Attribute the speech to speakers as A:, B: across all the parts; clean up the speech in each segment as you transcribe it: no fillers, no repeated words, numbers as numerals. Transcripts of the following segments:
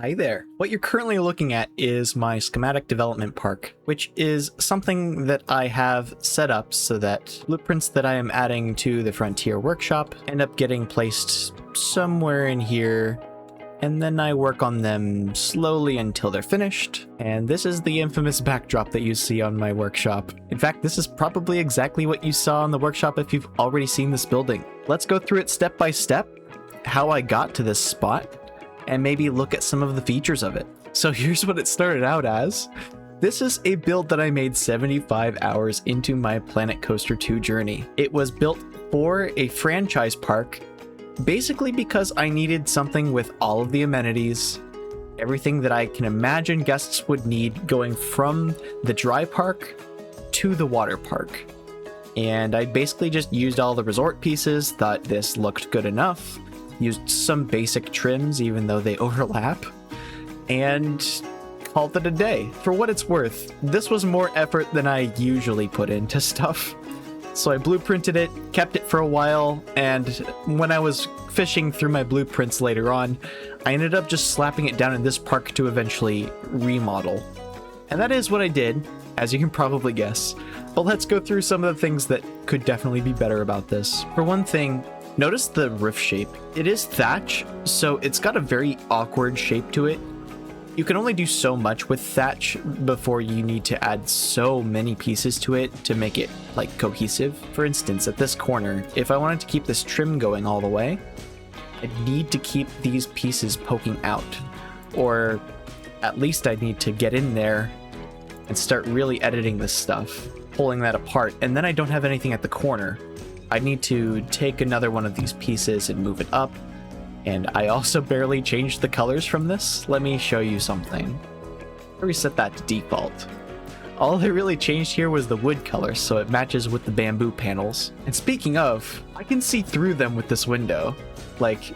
A: Hi there. What you're currently looking at is my schematic development park, which is something that I have set up so that blueprints that I am adding to the Frontier workshop end up getting placed somewhere in here, and then I work on them slowly until they're finished. And this is the infamous backdrop that you see on my workshop. In fact, this is probably exactly what you saw in the workshop if you've already seen this building. Let's go through it step by step, how I got to this spot, and maybe look at some of the features of it. So here's what it started out as. This is a build that I made 75 hours into my Planet Coaster 2 journey. It was built for a franchise park, basically because I needed something with all of the amenities, everything that I can imagine guests would need going from the dry park to the water park. And I basically just used all the resort pieces, thought this looked good enough, used some basic trims even though they overlap, and called it a day. For what it's worth, this was more effort than I usually put into stuff. So I blueprinted it, kept it for a while, and when I was fishing through my blueprints later on, I ended up just slapping it down in this park to eventually remodel. And that is what I did, as you can probably guess. But let's go through some of the things that could definitely be better about this. For one thing, notice the roof shape. It is thatch, so it's got a very awkward shape to it. You can only do so much with thatch before you need to add so many pieces to it to make it like cohesive. For instance, at this corner, if I wanted to keep this trim going all the way, I'd need to keep these pieces poking out, or at least I'd need to get in there and start really editing this stuff, pulling that apart, and then I don't have anything at the corner. I need to take another one of these pieces and move it up. And I also barely changed the colors from this. Let me show you something. I reset that to default. All I really changed here was the wood color, so it matches with the bamboo panels. And speaking of, I can see through them with this window. Like,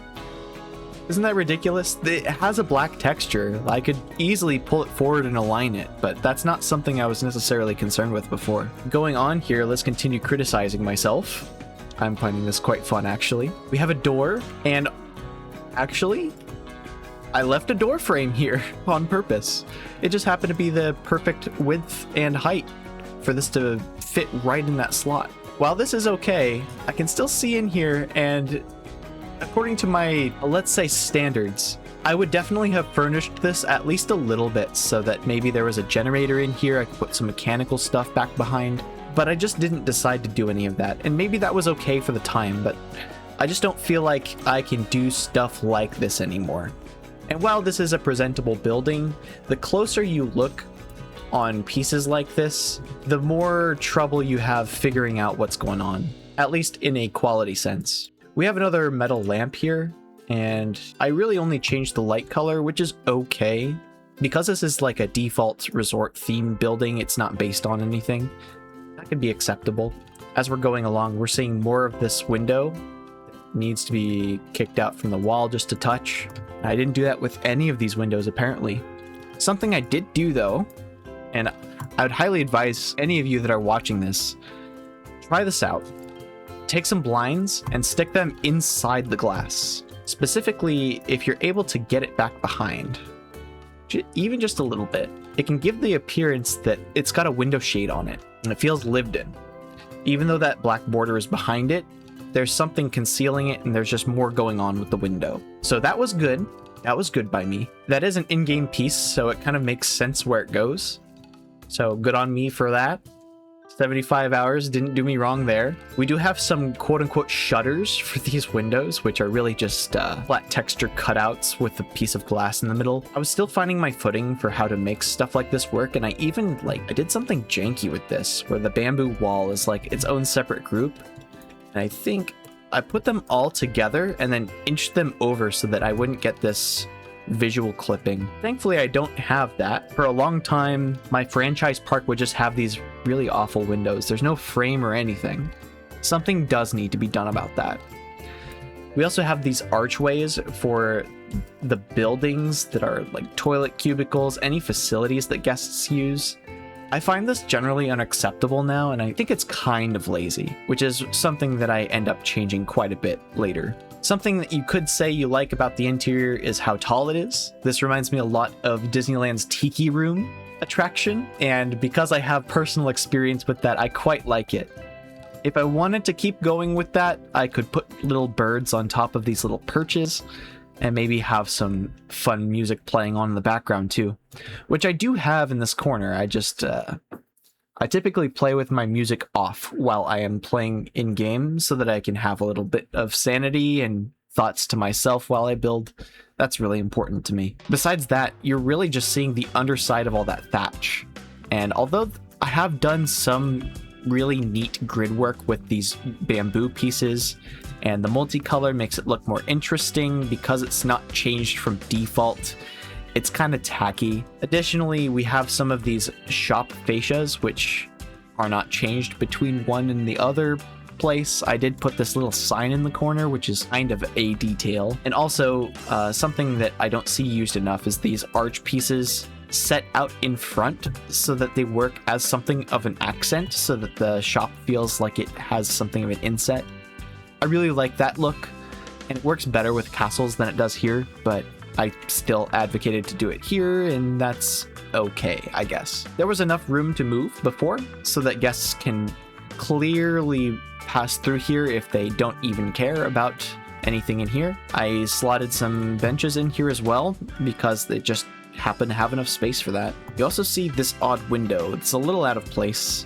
A: isn't that ridiculous? It has a black texture. I could easily pull it forward and align it, but that's not something I was necessarily concerned with before. Going on here, let's continue criticizing myself. I'm finding this quite fun, actually. We have a door, and actually, I left a door frame here on purpose. It just happened to be the perfect width and height for this to fit right in that slot. While this is okay, I can still see in here, and according to my, let's say, standards, I would definitely have furnished this at least a little bit so that maybe there was a generator in here, I could put some mechanical stuff back behind. But I just didn't decide to do any of that, and maybe that was okay for the time, but I just don't feel like I can do stuff like this anymore. And while this is a presentable building, the closer you look on pieces like this, the more trouble you have figuring out what's going on, at least in a quality sense. We have another metal lamp here, and I really only changed the light color, which is okay. Because this is like a default resort theme building, it's not based on anything. That could be acceptable. As we're going along, we're seeing more of this window. It needs to be kicked out from the wall just a touch. I didn't do that with any of these windows, apparently. Something I did do, though, and I would highly advise any of you that are watching this, try this out. Take some blinds and stick them inside the glass. Specifically, if you're able to get it back behind, even just a little bit, it can give the appearance that it's got a window shade on it, and it feels lived in. Even though that black border is behind it, there's something concealing it, and there's just more going on with the window. So that was good. That was good by me. That is an in-game piece, so it kind of makes sense where it goes. So good on me for that. 75 hours didn't do me wrong there. We do have some quote-unquote shutters for these windows, which are really just flat texture cutouts with a piece of glass in the middle. I was still finding my footing for how to make stuff like this work, and I did something janky with this, where the bamboo wall is like its own separate group. And I think I put them all together and then inched them over so that I wouldn't get this visual clipping. Thankfully, I don't have that. For a long time, my franchise park would just have these really awful windows. There's no frame or anything. Something does need to be done about that. We also have these archways for the buildings that are like toilet cubicles, any facilities that guests use. I find this generally unacceptable now, and I think it's kind of lazy, which is something that I end up changing quite a bit later. Something that you could say you like about the interior is how tall it is. This reminds me a lot of Disneyland's Tiki Room attraction, and because I have personal experience with that, I quite like it. If I wanted to keep going with that, I could put little birds on top of these little perches and maybe have some fun music playing on in the background too, which I do have in this corner. I typically play with my music off while I am playing in-game so that I can have a little bit of sanity and thoughts to myself while I build. That's really important to me. Besides that, you're really just seeing the underside of all that thatch. And although I have done some really neat grid work with these bamboo pieces, and the multicolor makes it look more interesting because it's not changed from default, it's kind of tacky. Additionally, we have some of these shop fascias, which are not changed between one and the other place. I did put this little sign in the corner, which is kind of a detail. And also, something that I don't see used enough is these arch pieces set out in front so that they work as something of an accent, so that the shop feels like it has something of an inset. I really like that look, and it works better with castles than it does here, but I still advocated to do it here, and that's okay, I guess. There was enough room to move before so that guests can clearly pass through here if they don't even care about anything in here. I slotted some benches in here as well because they just happen to have enough space for that. You also see this odd window. It's a little out of place.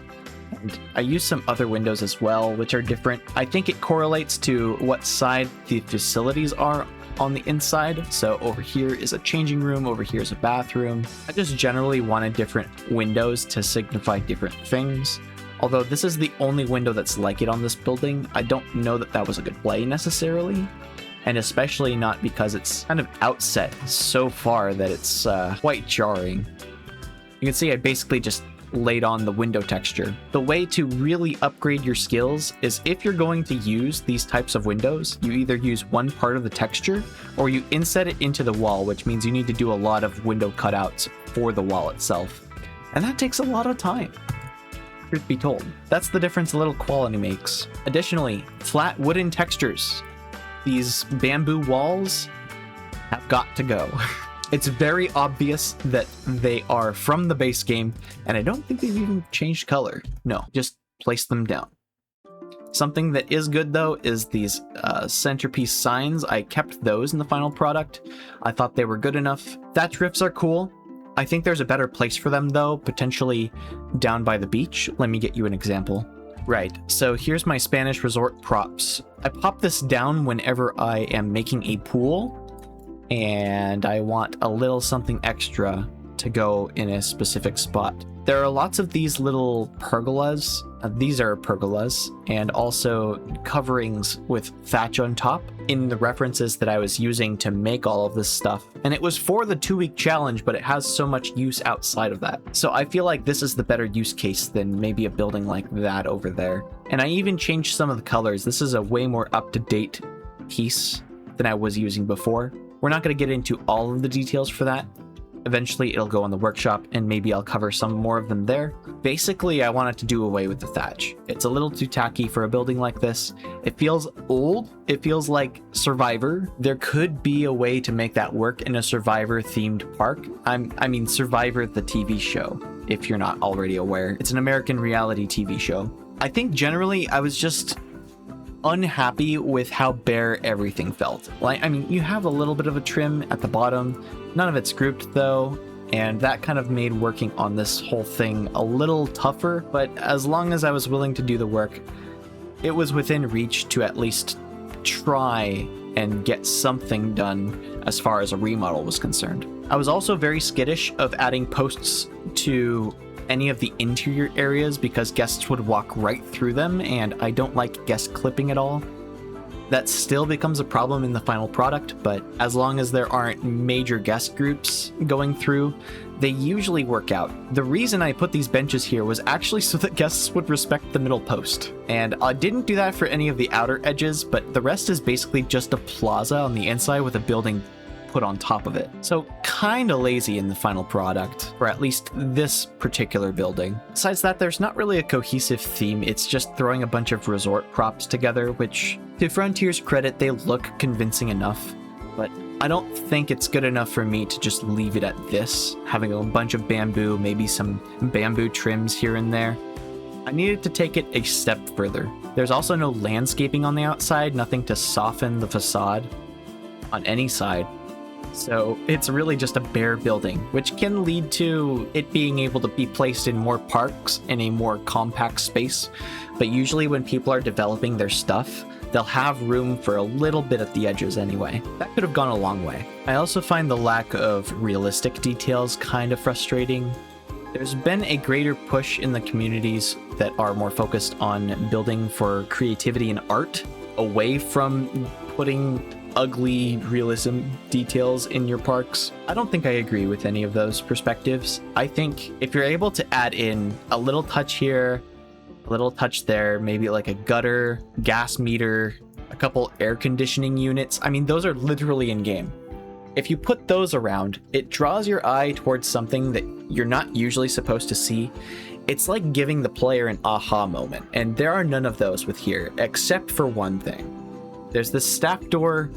A: And I use some other windows as well, which are different. I think it correlates to what side the facilities are on the inside. So over here is a changing room, over here is a bathroom. I just generally wanted different windows to signify different things. Although this is the only window that's like it on this building, I don't know that that was a good play necessarily. And especially not because it's kind of outset so far that it's quite jarring. You can see I basically just laid on the window texture. The way to really upgrade your skills is if you're going to use these types of windows, you either use one part of the texture or you inset it into the wall, which means you need to do a lot of window cutouts for the wall itself. And that takes a lot of time. Truth be told, that's the difference a little quality makes. Additionally, flat wooden textures. These bamboo walls have got to go. It's very obvious that they are from the base game, and I don't think they've even changed color. No, just place them down. Something that is good though is these centerpiece signs. I kept those in the final product. I thought they were good enough. Thatch riffs are cool. I think there's a better place for them though, potentially down by the beach. Let me get you an example. Right, so here's my Spanish resort props. I pop this down whenever I am making a pool, and I want a little something extra to go in a specific spot. There are lots of these little pergolas. These are pergolas, and also coverings with thatch on top in the references that I was using to make all of this stuff. And it was for the 2-week challenge, but it has so much use outside of that. So I feel like this is the better use case than maybe a building like that over there. And I even changed some of the colors. This is a way more up-to-date piece than I was using before. We're not going to get into all of the details for that. Eventually it'll go on the workshop and maybe I'll cover some more of them there. Basically, I wanted to do away with the thatch. It's a little too tacky for a building like this. It feels old. It feels like Survivor. There could be a way to make that work in a Survivor themed park. I mean Survivor the TV show, if you're not already aware. It's an American reality TV show. I think generally I was just unhappy with how bare everything felt. Like, I mean, you have a little bit of a trim at the bottom. None of it's grouped though, and that kind of made working on this whole thing a little tougher, but as long as I was willing to do the work, it was within reach to at least try and get something done as far as a remodel was concerned. I was also very skittish of adding posts to any of the interior areas because guests would walk right through them, and I don't like guest clipping at all. That still becomes a problem in the final product, but as long as there aren't major guest groups going through, they usually work out. The reason I put these benches here was actually so that guests would respect the middle post. And I didn't do that for any of the outer edges, but the rest is basically just a plaza on the inside with a building put on top of it. So kind of lazy in the final product, or at least this particular building. Besides that, there's not really a cohesive theme. It's just throwing a bunch of resort props together, which to Frontier's credit, they look convincing enough, but I don't think it's good enough for me to just leave it at this, having a bunch of bamboo, maybe some bamboo trims here and there. I needed to take it a step further. There's also no landscaping on the outside, nothing to soften the facade on any side. So it's really just a bare building, which can lead to it being able to be placed in more parks in a more compact space. But usually when people are developing their stuff, they'll have room for a little bit at the edges anyway. That could have gone a long way. I also find the lack of realistic details kind of frustrating. There's been a greater push in the communities that are more focused on building for creativity and art, away from putting ugly realism details in your parks. I don't think I agree with any of those perspectives. I think if you're able to add in a little touch here, a little touch there, maybe like a gutter, gas meter, a couple air conditioning units. I mean, those are literally in game. If you put those around, it draws your eye towards something that you're not usually supposed to see. It's like giving the player an aha moment, and there are none of those with here, except for one thing. There's this stack door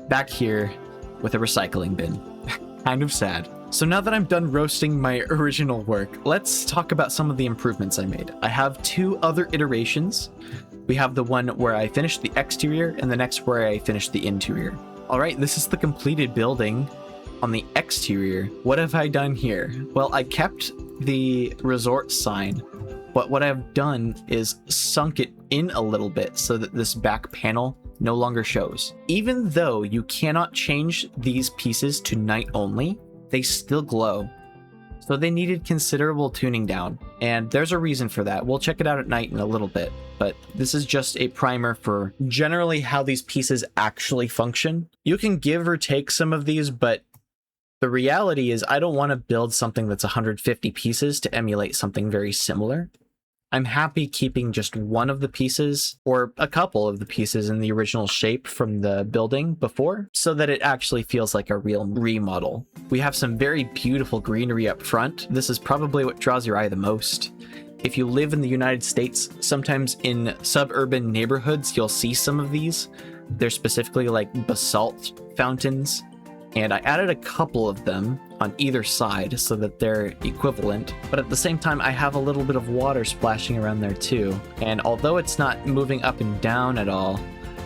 A: back here with a recycling bin. Kind of sad. So now that I'm done roasting my original work, let's talk about some of the improvements I made. I have two other iterations. We have the one where I finished the exterior and the next where I finished the interior. All right, this is the completed building on the exterior. What have I done here? Well, I kept the resort sign, but what I've done is sunk it in a little bit so that this back panel no longer shows. Even though you cannot change these pieces to night only, they still glow. So they needed considerable tuning down, and there's a reason for that. We'll check it out at night in a little bit, but this is just a primer for generally how these pieces actually function. You can give or take some of these, but the reality is I don't want to build something that's 150 pieces to emulate something very similar. I'm happy keeping just one of the pieces or a couple of the pieces in the original shape from the building before, so that it actually feels like a real remodel. We have some very beautiful greenery up front. This is probably what draws your eye the most. If you live in the United States, sometimes in suburban neighborhoods, you'll see some of these. They're specifically like basalt fountains, and I added a couple of them on either side so that they're equivalent, but at the same time I have a little bit of water splashing around there too, and although it's not moving up and down at all,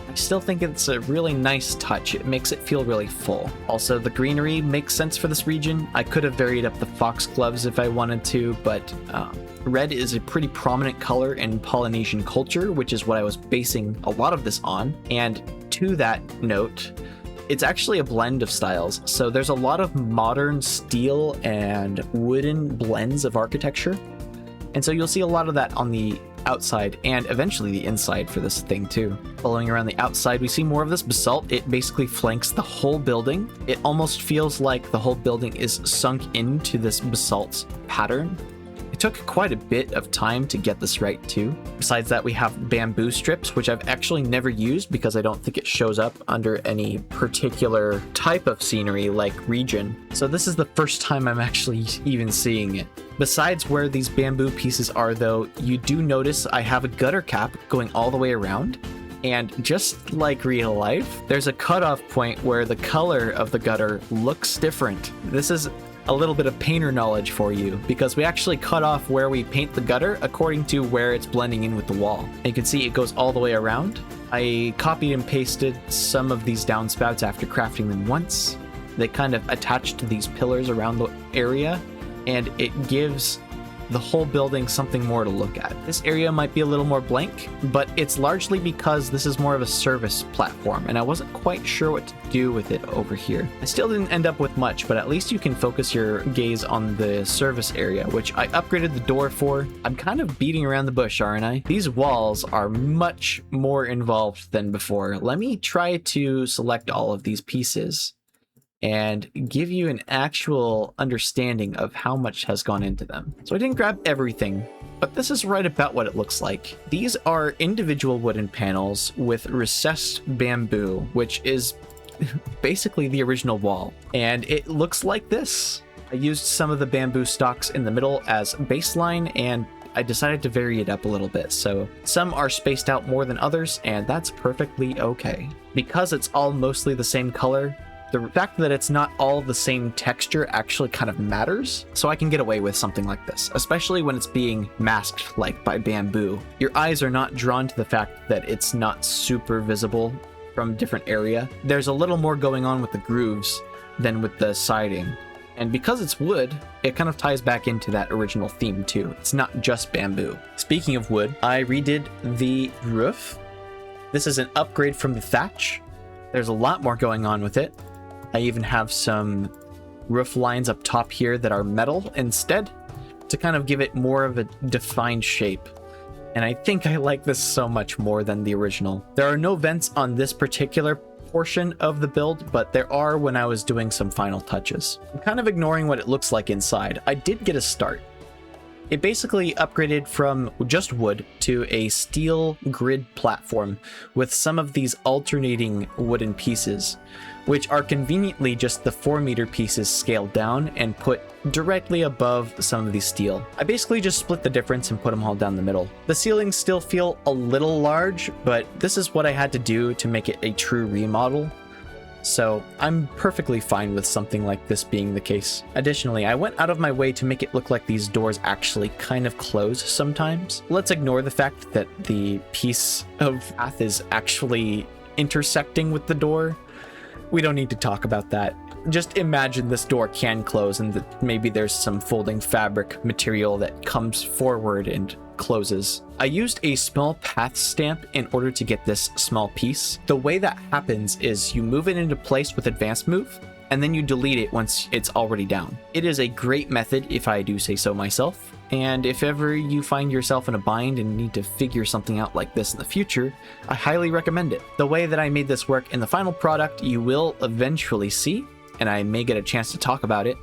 A: I still think it's a really nice touch. It makes it feel really full. Also, the greenery makes sense for this region. I could have varied up the foxgloves if I wanted to, but red is a pretty prominent color in Polynesian culture, which is what I was basing a lot of this on, and to that note, it's actually a blend of styles. So there's a lot of modern steel and wooden blends of architecture. And so you'll see a lot of that on the outside and eventually the inside for this thing too. Following around the outside, we see more of this basalt. It basically flanks the whole building. It almost feels like the whole building is sunk into this basalt pattern. It took quite a bit of time to get this right too. Besides that, we have bamboo strips, which I've actually never used because I don't think it shows up under any particular type of scenery like region. So this is the first time I'm actually even seeing it. Besides where these bamboo pieces are though, you do notice I have a gutter cap going all the way around. And just like real life, there's a cutoff point where the color of the gutter looks different. This is a little bit of painter knowledge for you, because we actually cut off where we paint the gutter according to where it's blending in with the wall. And you can see it goes all the way around. I copied and pasted some of these downspouts after crafting them once. They kind of attach to these pillars around the area, and it gives the whole building something more to look at. This area might be a little more blank, but it's largely because this is more of a service platform, and I wasn't quite sure what to do with it over here. I still didn't end up with much, but at least you can focus your gaze on the service area, which I upgraded the door for. I'm kind of beating around the bush, aren't I? These walls are much more involved than before. Let me try to select all of these pieces and give you an actual understanding of how much has gone into them. So I didn't grab everything, but this is right about what it looks like. These are individual wooden panels with recessed bamboo, which is basically the original wall. And it looks like this. I used some of the bamboo stalks in the middle as baseline, and I decided to vary it up a little bit. So some are spaced out more than others, and that's perfectly okay. Because it's all mostly the same color, the fact that it's not all the same texture actually kind of matters, so I can get away with something like this, especially when it's being masked like by bamboo. Your eyes are not drawn to the fact that it's not super visible from a different area. There's a little more going on with the grooves than with the siding. And because it's wood, it kind of ties back into that original theme too. It's not just bamboo. Speaking of wood, I redid the roof. This is an upgrade from the thatch. There's a lot more going on with it. I even have some roof lines up top here that are metal instead to kind of give it more of a defined shape. And I think I like this so much more than the original. There are no vents on this particular portion of the build, but there are when I was doing some final touches. I'm kind of ignoring what it looks like inside. I did get a start. It basically upgraded from just wood to a steel grid platform with some of these alternating wooden pieces, which are conveniently just the 4-meter pieces scaled down and put directly above some of the steel. I basically just split the difference and put them all down the middle. The ceilings still feel a little large, but this is what I had to do to make it a true remodel. So I'm perfectly fine with something like this being the case. Additionally, I went out of my way to make it look like these doors actually kind of close sometimes. Let's ignore the fact that the piece of path is actually intersecting with the door. We don't need to talk about that. Just imagine this door can close and that maybe there's some folding fabric material that comes forward and closes. I used a small path stamp in order to get this small piece. The way that happens is you move it into place with advanced move, and then you delete it once it's already down. It is a great method if I do say so myself, and if ever you find yourself in a bind and need to figure something out like this in the future, I highly recommend it. The way that I made this work in the final product you will eventually see, and I may get a chance to talk about it.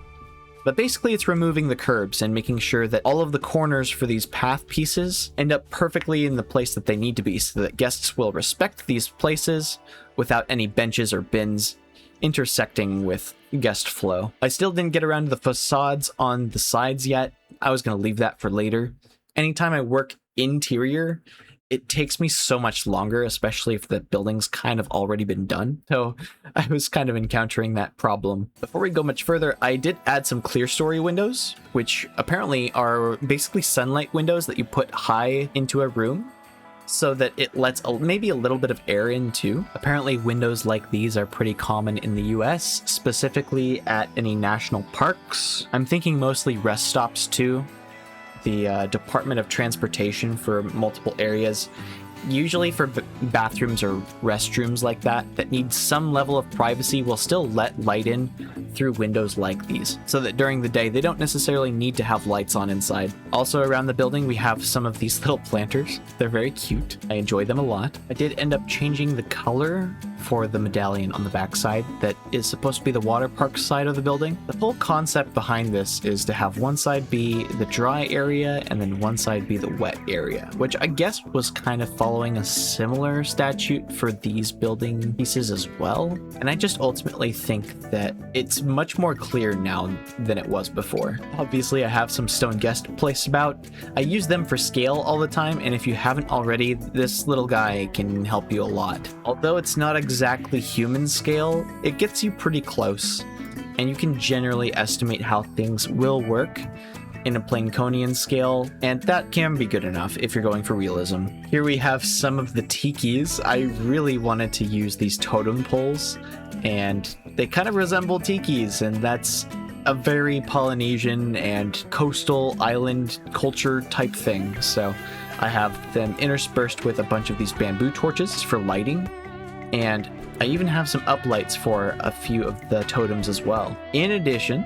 A: But basically it's removing the curbs and making sure that all of the corners for these path pieces end up perfectly in the place that they need to be so that guests will respect these places without any benches or bins intersecting with guest flow. I still didn't get around to the facades on the sides yet. I was going to leave that for later. Anytime I work interior, it takes me so much longer, especially if the building's kind of already been done. So I was kind of encountering that problem. Before we go much further, I did add some clear story windows, which apparently are basically sunlight windows that you put high into a room so that it lets maybe a little bit of air in too. Apparently windows like these are pretty common in the US, specifically at any national parks. I'm thinking mostly rest stops too. The Department of Transportation for multiple areas, usually for bathrooms or restrooms like that need some level of privacy, will still let light in through windows like these, so that during the day they don't necessarily need to have lights on inside. Also around the building we have some of these little planters. They're very cute. I enjoy them a lot. I did end up changing the color for the medallion on the backside that is supposed to be the Waterpark side of the building. The whole concept behind this is to have one side be the dry area and then one side be the wet area, which I guess was kind of following a similar statute for these building pieces as well. And I just ultimately think that it's much more clear now than it was before. Obviously I have some stone guest placed about. I use them for scale all the time, and if you haven't already, this little guy can help you a lot. Although it's not exactly human scale, it gets you pretty close, and you can generally estimate how things will work in a Planeconian scale, and that can be good enough if you're going for realism. Here we have some of the tikis. I really wanted to use these totem poles, and they kind of resemble tikis, and that's a very Polynesian and coastal island culture type thing. So I have them interspersed with a bunch of these bamboo torches for lighting, and I even have some uplights for a few of the totems as well. In addition,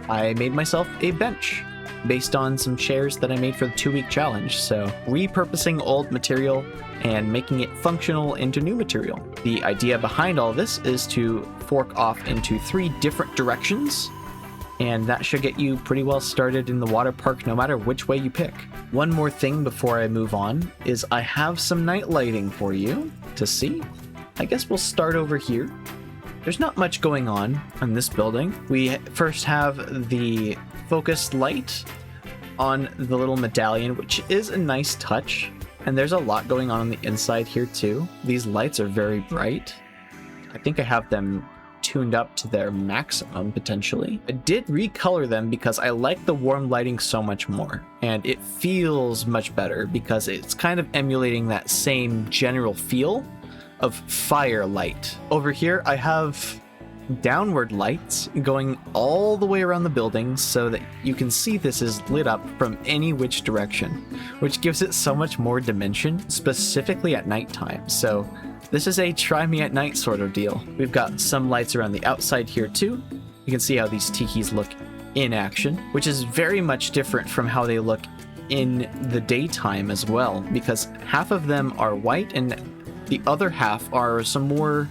A: I made myself a bench based on some chairs that I made for the 2-week challenge. So repurposing old material and making it functional into new material. The idea behind all this is to fork off into 3 different directions, and that should get you pretty well started in the water park no matter which way you pick. One more thing before I move on is I have some night lighting for you to see. I guess we'll start over here. There's not much going on in this building. We first have the focused light on the little medallion, which is a nice touch. And there's a lot going on the inside here too. These lights are very bright. I think I have them tuned up to their maximum potentially. I did recolor them because I like the warm lighting so much more, and it feels much better because it's kind of emulating that same general feel of firelight. Over here I have downward lights going all the way around the building so that you can see this is lit up from any which direction, which gives it so much more dimension, specifically at nighttime. So this is a try me at night sort of deal. We've got some lights around the outside here too. You can see how these tikis look in action, which is very much different from how they look in the daytime as well, because half of them are white and the other half are some more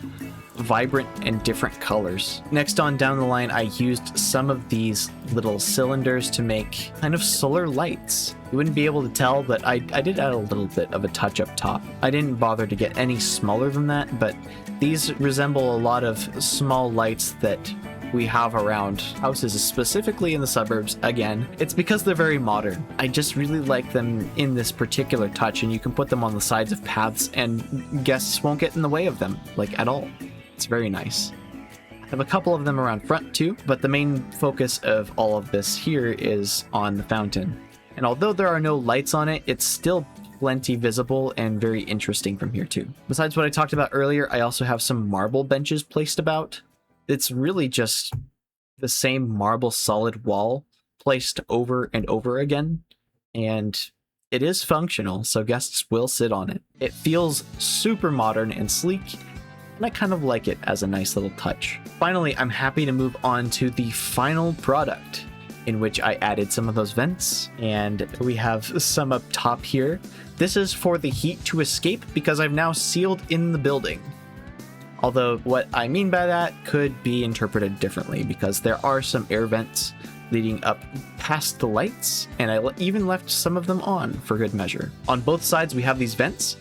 A: vibrant and different colors. Next on down the line, I used some of these little cylinders to make kind of solar lights. You wouldn't be able to tell, but I did add a little bit of a touch up top. I didn't bother to get any smaller than that, but these resemble a lot of small lights that we have around houses, specifically in the suburbs. Again, it's because they're very modern. I just really like them in this particular touch, and you can put them on the sides of paths and guests won't get in the way of them, like at all. It's very nice. I have a couple of them around front too, but the main focus of all of this here is on the fountain. And although there are no lights on it, it's still plenty visible and very interesting from here too. Besides what I talked about earlier, I also have some marble benches placed about. It's really just the same marble solid wall placed over and over again, and it is functional, so guests will sit on it. It feels super modern and sleek, and I kind of like it as a nice little touch. Finally, I'm happy to move on to the final product, in which I added some of those vents, and we have some up top here. This is for the heat to escape because I've now sealed in the building. Although what I mean by that could be interpreted differently, because there are some air vents leading up past the lights, and I even left some of them on for good measure. On both sides we have these vents.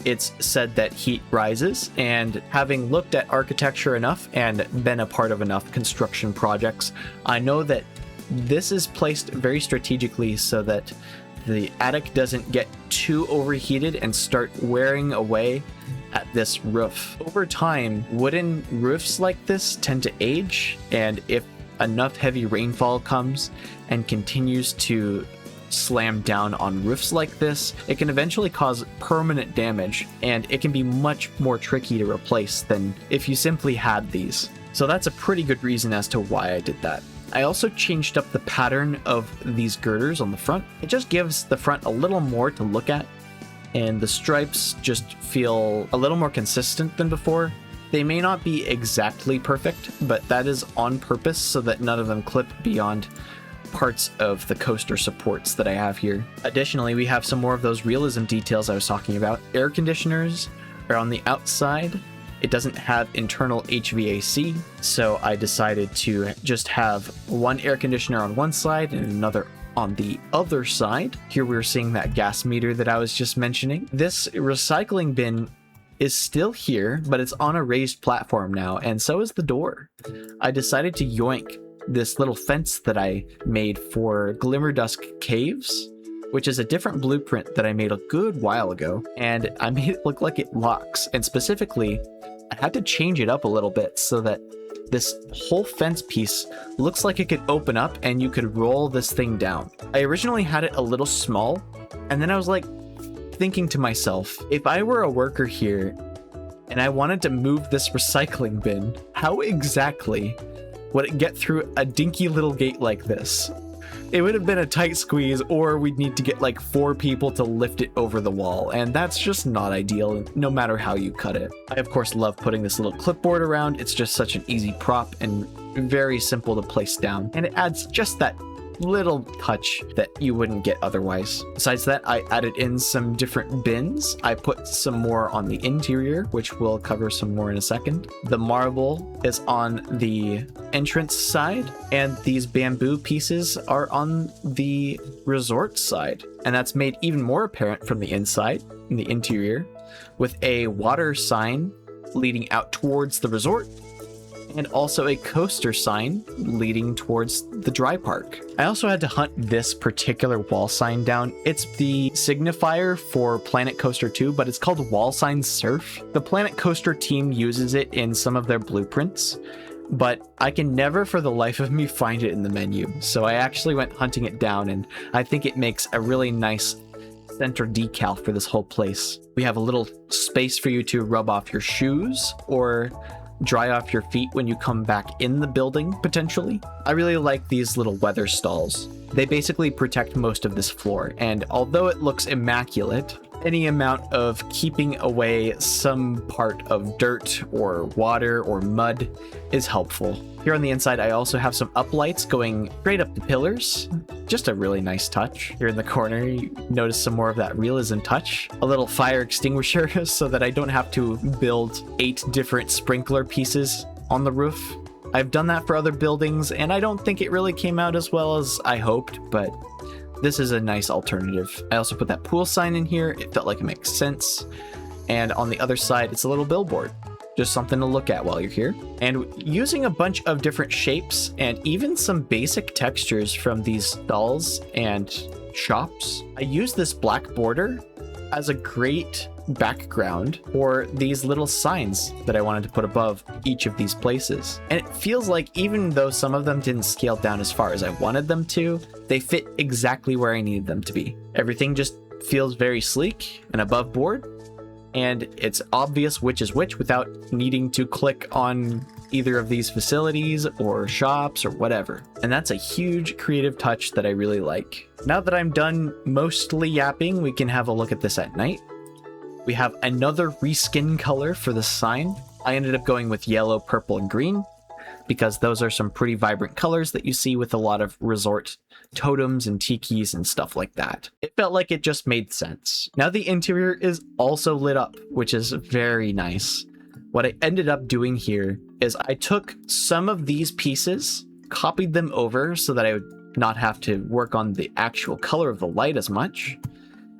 A: It's said that heat rises, and having looked at architecture enough and been a part of enough construction projects, I know that this is placed very strategically so that the attic doesn't get too overheated and start wearing away at this roof. Over time, wooden roofs like this tend to age, and if enough heavy rainfall comes and continues to slam down on roofs like this, it can eventually cause permanent damage, and it can be much more tricky to replace than if you simply had these. So that's a pretty good reason as to why I did that. I also changed up the pattern of these girders on the front. It just gives the front a little more to look at, and the stripes just feel a little more consistent than before. They may not be exactly perfect, but that is on purpose so that none of them clip beyond parts of the coaster supports that I have here. Additionally, we have some more of those realism details I was talking about. Air conditioners are on the outside. It doesn't have internal HVAC, so I decided to just have one air conditioner on one side and another on the other side. Here we're seeing that gas meter that I was just mentioning. This recycling bin is still here, but it's on a raised platform now, and so is the door. I decided to yoink this little fence that I made for Glimmerdusk Caves, which is a different blueprint that I made a good while ago, and I made it look like it locks, and specifically I had to change it up a little bit so that this whole fence piece looks like it could open up and you could roll this thing down. I originally had it a little small, and then I was like thinking to myself, if I were a worker here and I wanted to move this recycling bin, how exactly would it get through a dinky little gate like this? It would have been a tight squeeze, or we'd need to get like 4 people to lift it over the wall, and that's just not ideal no matter how you cut it. I of course love putting this little clipboard around. It's just such an easy prop and very simple to place down, and it adds just that little touch that you wouldn't get otherwise. Besides that, I added in some different bins. I put some more on the interior, which we'll cover some more in a second. The marble is on the entrance side, and these bamboo pieces are on the resort side. And that's made even more apparent from the inside, in the interior, with a water sign leading out towards the resort, and also a coaster sign leading towards the dry park. I also had to hunt this particular wall sign down. It's the signifier for Planet Coaster 2, but it's called Wall Sign Surf. The Planet Coaster team uses it in some of their blueprints, but I can never for the life of me find it in the menu. So I actually went hunting it down, and I think it makes a really nice center decal for this whole place. We have a little space for you to rub off your shoes or dry off your feet when you come back in the building, potentially. I really like these little weather stalls. They basically protect most of this floor, and although it looks immaculate, any amount of keeping away some part of dirt or water or mud is helpful. Here on the inside, I also have some uplights going straight up the pillars. Just a really nice touch. Here in the corner, you notice some more of that realism touch. A little fire extinguisher so that I don't have to build 8 different sprinkler pieces on the roof. I've done that for other buildings, and I don't think it really came out as well as I hoped, but this is a nice alternative. I also put that pool sign in here. It felt like it makes sense. And on the other side, it's a little billboard. Just something to look at while you're here. And using a bunch of different shapes and even some basic textures from these stalls and shops, I use this black border as a great background for these little signs that I wanted to put above each of these places. And it feels like even though some of them didn't scale down as far as I wanted them to, they fit exactly where I needed them to be. Everything just feels very sleek and above board, and it's obvious which is which without needing to click on either of these facilities or shops or whatever. And that's a huge creative touch that I really like. Now that I'm done mostly yapping, we can have a look at this at night. We have another reskin color for the sign. I ended up going with yellow, purple, and green because those are some pretty vibrant colors that you see with a lot of resort totems and tikis and stuff like that. It felt like it just made sense. Now the interior is also lit up, which is very nice. What I ended up doing here is I took some of these pieces, copied them over so that I would not have to work on the actual color of the light as much.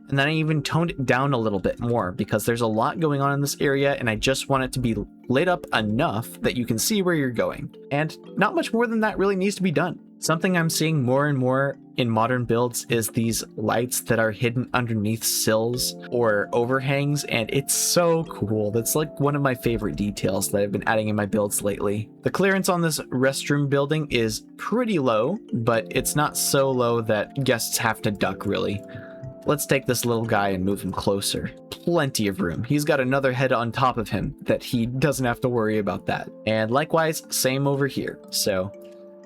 A: And then I even toned it down a little bit more because there's a lot going on in this area, and I just want it to be lit up enough that you can see where you're going. And not much more than that really needs to be done. Something I'm seeing more and more in modern builds is these lights that are hidden underneath sills or overhangs, and it's so cool. That's like one of my favorite details that I've been adding in my builds lately. The clearance on this restroom building is pretty low, but it's not so low that guests have to duck really. Let's take this little guy and move him closer. Plenty of room. He's got another head on top of him that he doesn't have to worry about that. And likewise, same over here. So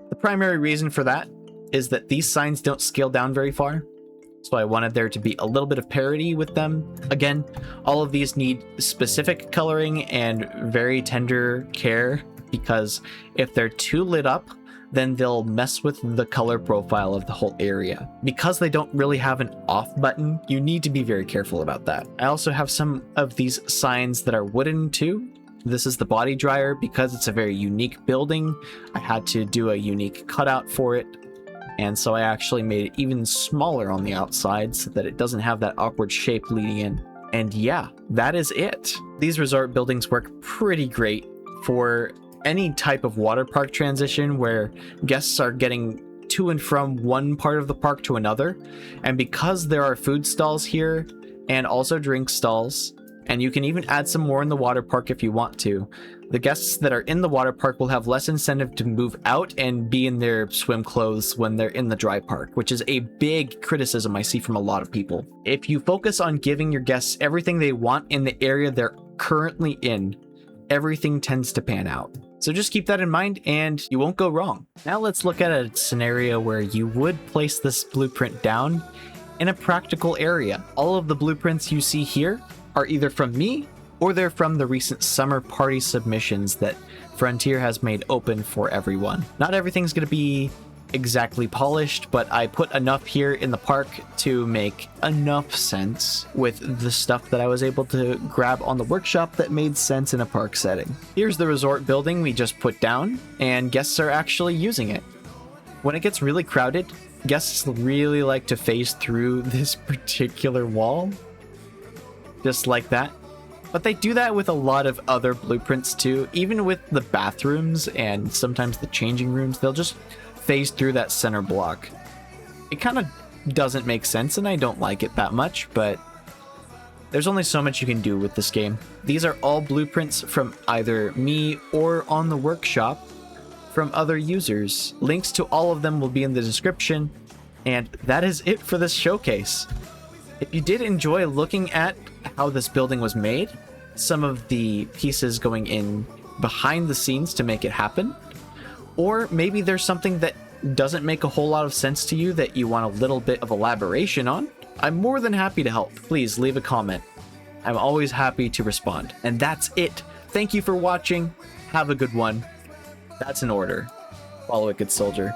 A: the primary reason for that is that these signs don't scale down very far. So I wanted there to be a little bit of parity with them. Again, all of these need specific coloring and very tender care because if they're too lit up, then they'll mess with the color profile of the whole area. Because they don't really have an off button, you need to be very careful about that. I also have some of these signs that are wooden too. This is the body dryer. Because it's a very unique building, I had to do a unique cutout for it. And so I actually made it even smaller on the outside so that it doesn't have that awkward shape leading in. And yeah, that is it. These resort buildings work pretty great for any type of water park transition where guests are getting to and from one part of the park to another. And because there are food stalls here and also drink stalls, and you can even add some more in the water park if you want to, the guests that are in the water park will have less incentive to move out and be in their swim clothes when they're in the dry park, which is a big criticism I see from a lot of people. If you focus on giving your guests everything they want in the area they're currently in, everything tends to pan out. So just keep that in mind and you won't go wrong. Now let's look at a scenario where you would place this blueprint down in a practical area. All of the blueprints you see here are either from me or they're from the recent summer party submissions that Frontier has made open for everyone. Not everything's going to be exactly polished, but I put enough here in the park to make enough sense with the stuff that I was able to grab on the workshop that made sense in a park setting. Here's the resort building we just put down, and guests are actually using it. When it gets really crowded, guests really like to phase through this particular wall, just like that. But they do that with a lot of other blueprints too. Even with the bathrooms and sometimes the changing rooms, they'll just phase through that center block. It kind of doesn't make sense, and I don't like it that much, but there's only so much you can do with this game. These are all blueprints from either me or on the workshop from other users. Links to all of them will be in the description, and that is it for this showcase. If you did enjoy looking at how this building was made, some of the pieces going in behind the scenes to make it happen, or maybe there's something that doesn't make a whole lot of sense to you that you want a little bit of elaboration on, I'm more than happy to help. Please leave a comment. I'm always happy to respond. And that's it. Thank you for watching. Have a good one. That's an order. Follow it, good soldier.